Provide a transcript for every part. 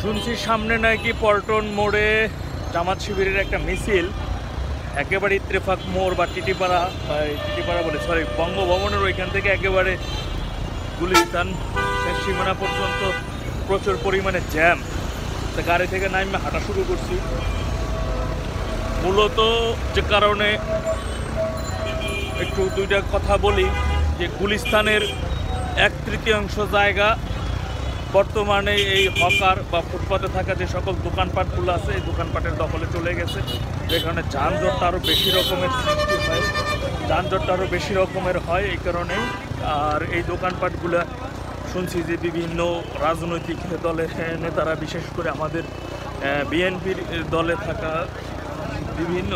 শুনছি সামনে নাকি পল্টন মোড়ে জামাত শিবিরের একটা মিছিল একেবারে ইত্তেফাক মোড় বা টিটিপাড়া বলে সরি বঙ্গভবনের ওইখান থেকে একেবারে গুলিস্তান শেষ সীমানা পর্যন্ত প্রচুর পরিমাণে জ্যাম। তা গাড়ি থেকে নামে হাঁটা শুরু করছি মূলত যে কারণে একটু দুইটা কথা বলি যে গুলিস্তানের 1/3 জায়গা বর্তমানে এই হকার বা ফুটপাতে থাকা যে সকল দোকানপাটগুলো আছে এই দোকানপাটের দখলে চলে গেছে, যেখানে যানজটটা আরও বেশি রকমের সৃষ্টি হয়, যানজটটা আরও বেশি রকমের হয় এই কারণেই। আর এই দোকানপাটগুলো শুনছি যে বিভিন্ন রাজনৈতিক দলের নেতারা, বিশেষ করে আমাদের বিএনপির দলে থাকা বিভিন্ন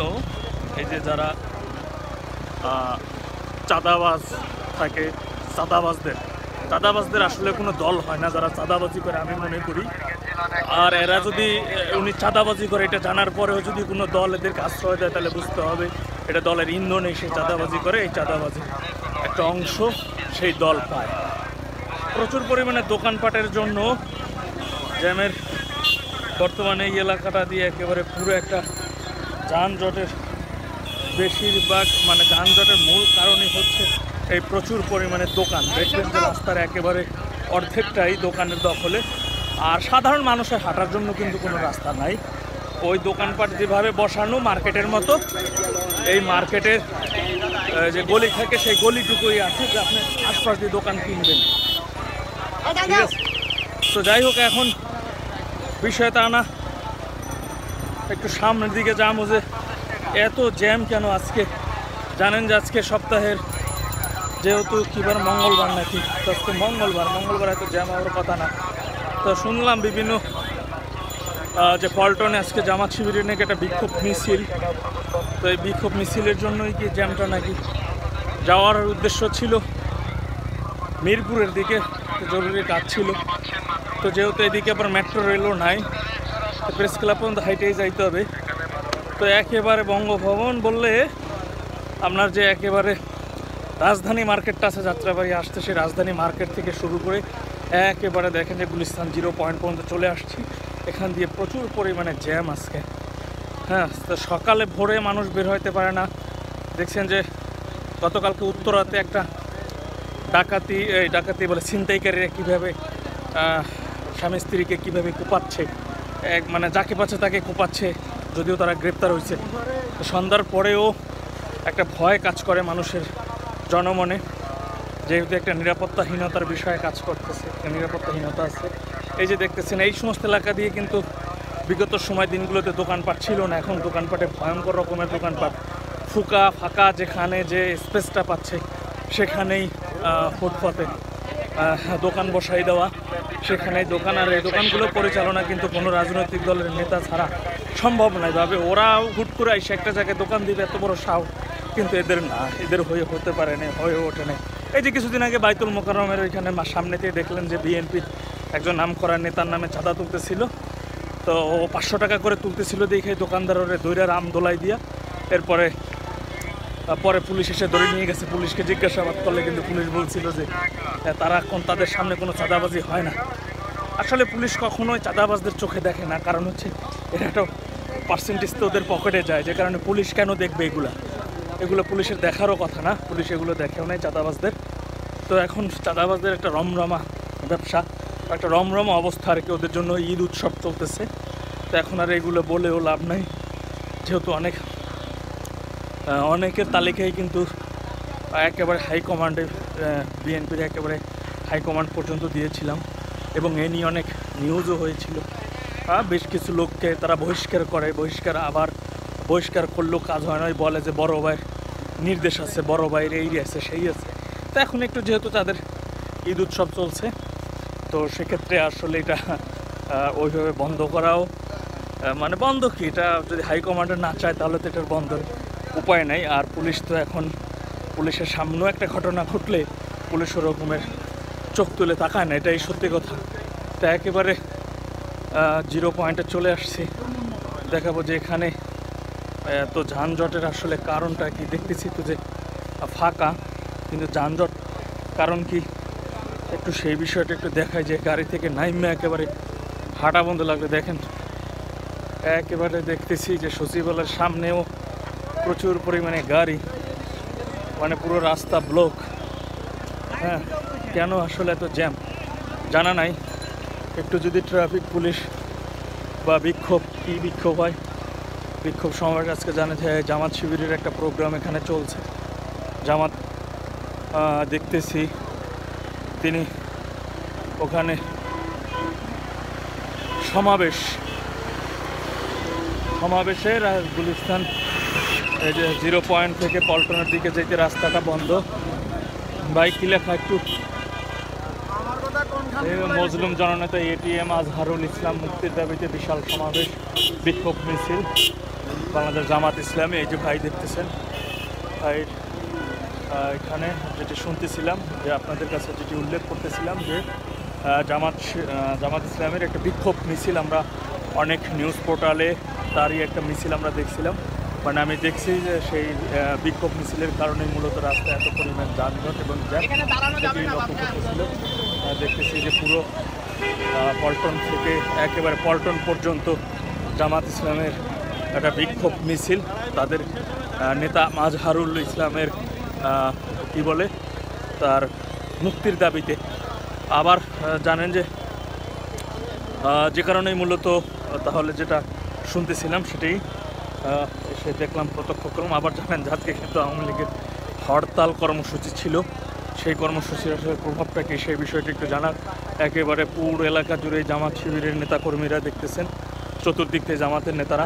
এই যে যারা চাঁদাবাজ থাকে, চাঁদাবাজদের আসলে কোনো দল হয় না যারা চাঁদাবাজি করে, আমি মনে করি। আর এরা যদি উনি চাঁদাবাজি করে এটা জানার পরেও যদি কোনো দল এদেরকে আশ্রয় দেয় তাহলে বুঝতে হবে এটা দলের ইন্ধনে সে চাঁদাবাজি করে, এই চাঁদাবাজির একটা অংশ সেই দল পায়। প্রচুর পরিমাণে দোকানপাটের জন্য জ্যামের বর্তমানে এই এলাকাটা দিয়ে একেবারে পুরো একটা যানজটের বেশিরভাগ যানজটের মূল কারণই হচ্ছে এই প্রচুর পরিমাণে দোকান। দেখবেন যে রাস্তার একেবারে অর্ধেকটাই দোকানের দখলে, আর সাধারণ মানুষের হাঁটার জন্য কিন্তু কোনো রাস্তা নাই। ওই দোকানপাট যেভাবে বসানো মার্কেটের মতো, এই মার্কেটের যে গলি থাকে সেই গলিটুকুই আছে যে আপনি আশপাশ দিয়ে দোকান কিনবেন, ঠিক আছে। তো যাই হোক, এখন বিষয়টা না একটু সামনের দিকে যাবো যে এত জ্যাম কেন আজকে। জানেন যে আজকে সপ্তাহের যেহেতু কিবার মঙ্গলবার নাকি, তো আজকে মঙ্গলবার এত জ্যাম হওয়ার কথা না। তো শুনলাম বিভিন্ন যে পল্টনে আজকে জামাত শিবিরের নাকি একটা বিক্ষোভ মিছিল, তো এই বিক্ষোভ মিছিলের জন্যই কি জ্যামটা নাকি। যাওয়ার উদ্দেশ্য ছিল মিরপুরের দিকে, জরুরি কাজ ছিল। তো যেহেতু এদিকে আবার মেট্রো রেলও নাই, প্রেস ক্লাব পর্যন্ত হাইটেই যাইতে হবে। তো একেবারে বঙ্গভবন বললে আপনার যে একেবারে রাজধানী মার্কেটটা আছে যাত্রাবাড়ি আসতে, সেই রাজধানী মার্কেট থেকে শুরু করে একেবারে দেখেন যে গুলিস্তান 0 পয়েন্ট পর্যন্ত চলে আসছি। এখান দিয়ে প্রচুর পরিমাণে জ্যাম আজকে। হ্যাঁ, তো সকালে ভোরে মানুষ বের হইতে পারে না। দেখছেন যে গতকালকে উত্তরাতে একটা ডাকাতি বলে ছিনতাইকারীরা কীভাবে স্বামী স্ত্রীকে কীভাবে কোপাচ্ছে, যাকে পাচ্ছে তাকে কোপাচ্ছে, যদিও তারা গ্রেপ্তার হয়েছে। তো সন্ধ্যার পরেও একটা ভয় কাজ করে মানুষের জনমনে, যেহেতু একটা নিরাপত্তাহীনতার বিষয়ে কাজ করতেছে, একটা নিরাপত্তাহীনতা আছে। এই যে দেখতেছেন এই সমস্ত এলাকা দিয়ে কিন্তু বিগত সময় দিনগুলোতে দোকানপাট ছিল না, এখন দোকানপাটে ভয়ঙ্কর রকমের দোকানপাট। ফাঁকা যেখানে যে স্পেসটা পাচ্ছে সেখানেই ফুটপাতে দোকান বসাই দেওয়া, সেখানেই দোকান। আর এই দোকানগুলো পরিচালনা কিন্তু কোনো রাজনৈতিক দলের নেতা ছাড়া সম্ভব নয়। ভাবে ওরাও হুট করে এসে একটা জায়গায় দোকান দিবে, এত বড় সাহস কিন্তু এদের না, এদের হতে পারে না, হয়ে ওঠে না। এই যে কিছুদিন আগে বাইতুল মোকাররমের ওইখানে সামনেতেই দেখলেন যে বিএনপির একজন নামকরা নেতার নামে চাঁদা তুলতেছিল। তো ও 500 টাকা করে তুলতেছিল দেখে দোকানদারের দৈরা রাম দোলাই দিয়া, এরপরে পুলিশ এসে ধরে নিয়ে গেছে। পুলিশকে জিজ্ঞাসাবাদ করলে কিন্তু পুলিশ বলছিল যে তাদের সামনে কোনো চাঁদাবাজি হয় না। আসলে পুলিশ কখনোই চাঁদাবাজদের চোখে দেখে না, কারণ হচ্ছে এটা একটা পার্সেন্টেজ তো ওদের পকেটে যায়, যে কারণে পুলিশ কেন দেখবে এগুলো পুলিশের দেখারও কথা না, পুলিশ এগুলো দেখেও নাই চাঁদাবাজদের। তো এখন চাঁদাবাজদের একটা রমরমা ব্যবসা, একটা রমরমা অবস্থা আর কি, ওদের জন্য ঈদ উৎসব চলতেছে। তো এখন আর এগুলো বলেও লাভ নাই, যেহেতু অনেকের তালিকায় কিন্তু একেবারে হাইকমান্ডে বিএনপির একেবারে হাইকমান্ড পর্যন্ত দিয়েছিলাম, এবং এ নিয়ে অনেক নিউজও হয়েছিল। বেশ কিছু লোককে তারা বহিষ্কার করলেও কাজ হয় না, বলে যে বড় ভাইয়ের নির্দেশ আছে, বড় ভাইয়ের এই আছে সেই আছে। তো এখন একটু যেহেতু তাদের ঈদ উৎসব চলছে, তো সেক্ষেত্রে আসলে এটা ওইভাবে বন্ধ করাও বন্ধ কি, এটা যদি হাইকমান্ডে না চায় তাহলে তো এটার বন্ধের উপায় নাই। আর পুলিশ তো এখন, পুলিশের সামনেও একটা ঘটনা ঘটলে পুলিশ ওরকমের চোখ তুলে তাকায় না, এটাই সত্যি কথা। তা একেবারে 0 পয়েন্টে চলে আসছি, দেখাবো যে এখানে তো যানজটের আসলে কারণটা কি। দেখতেছি তো যে ফাঁকা, কিন্তু যানজট কারণ কি একটু সেই বিষয়টা একটু দেখায়। যে গাড়ি থেকে নাইমে একেবারে হাঁটা বন্ধ লাগবে। দেখেন একেবারে দেখতেছি যে সচিবালয়ের সামনেও প্রচুর পরিমাণে গাড়ি, মানে পুরো রাস্তা ব্লক। হ্যাঁ, কেন আসলে এত জ্যাম জানা নাই। একটু যদি ট্রাফিক পুলিশ বা বিক্ষোভ, কী বিক্ষোভ হয়, বিক্ষোভ সমাবেশ আজকে জানা যায় জামাত শিবিরের একটা প্রোগ্রাম এখানে চলছে। জামাত দেখতেছি তিনি ওখানে সমাবেশের আর গুলিস্তান এই যে 0 পয়েন্ট থেকে পল্টনের দিকে যেতে রাস্তাটা বন্ধ। বাইক কি লেখা একটু মজলুম জননেতা এটিএম আজহারুল ইসলাম মুক্তির দাবিতে বিশাল সমাবেশ, বিক্ষোভ মিছিল বাংলাদেশ জামাত ইসলামী। এই যে ভাই দেখতেছেন, ভাই এখানে যেটি শুনতেছিলাম, যে আপনাদের কাছে যেটি উল্লেখ করতেছিলাম, যে জামাত ইসলামের একটা বিক্ষোভ মিছিল আমরা অনেক নিউজ পোর্টালে তারই একটা মিছিল আমরা দেখছিলাম। মানে আমি দেখছি যে সেই বিক্ষোভ মিছিলের কারণে মূলত রাস্তায় এত পরিমাণ যানজট এবং লক্ষ্য করতেছিল। দেখতেছি যে পুরো পল্টন থেকে একেবারে পল্টন পর্যন্ত জামাত ইসলামের একটা বিক্ষোভ মিছিল, তাদের নেতা আজহারুল ইসলামের কি বলে তার মুক্তির দাবিতে। আবার জানেন যে কারণেই মূলত তাহলে যেটা শুনতেছিলাম সেটাই এসে দেখলাম, প্রত্যক্ষ করলাম। আবার জানেন আজকে কিন্তু আওয়ামী লীগের হরতাল কর্মসূচি ছিল, সেই কর্মসূচির আসলে প্রভাবটা কি সেই বিষয়টি একটু জানার। একেবারে পুরো এলাকা জুড়ে জামাত শিবিরের নেতাকর্মীরা দেখতেছেন, চতুর্দিক থেকে জামাতের নেতারা